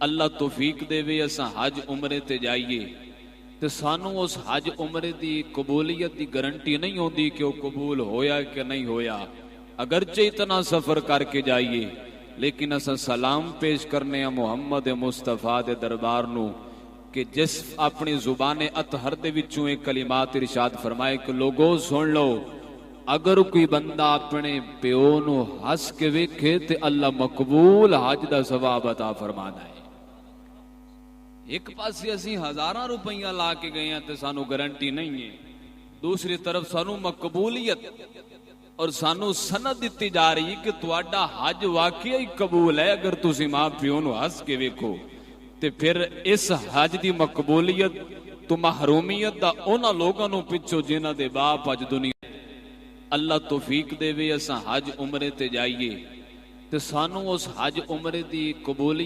अल्लाह तौफीक देवे असां हज उमरे ते जाइए तो सानू उस हज उमरे की कबूलियत की गारंटी नहीं होती कि वह कबूल होया कि नहीं होया। अगरचे इतना सफर करके जाइए लेकिन असां सलाम पेश करने मुहम्मद मुस्तफा दे दरबार नू कि जिस अपनी जुबाने अतहर दे विचों एक कलिमात इरशाद फरमाए कि लोगो सुन लो, अगर कोई बंदा अपने प्यो नू हस के वेखे ते अल्लाह मकबूल हज दा सवाब अता फरमाना है। एक पासे असी हजारां रुपया ला के गए हैं तो सानू गारंटी नहीं है, दूसरी तरफ सानू मकबूलियत और सानू सनद दी जा रही है कि तुहाडा हज वाकई ही कबूल है। अगर तुसी मां प्यो नू हस के वेखो ते फिर इस हज की मकबूलियत तो महरूमियत दा उन्हां लोगां नू पिछो जिन्हां दे बाप अज दुनिया। अल्लाह तौफीक देवे असां हज उमरे ते जाइए तो सानू उस हज उमरे की कबूलियत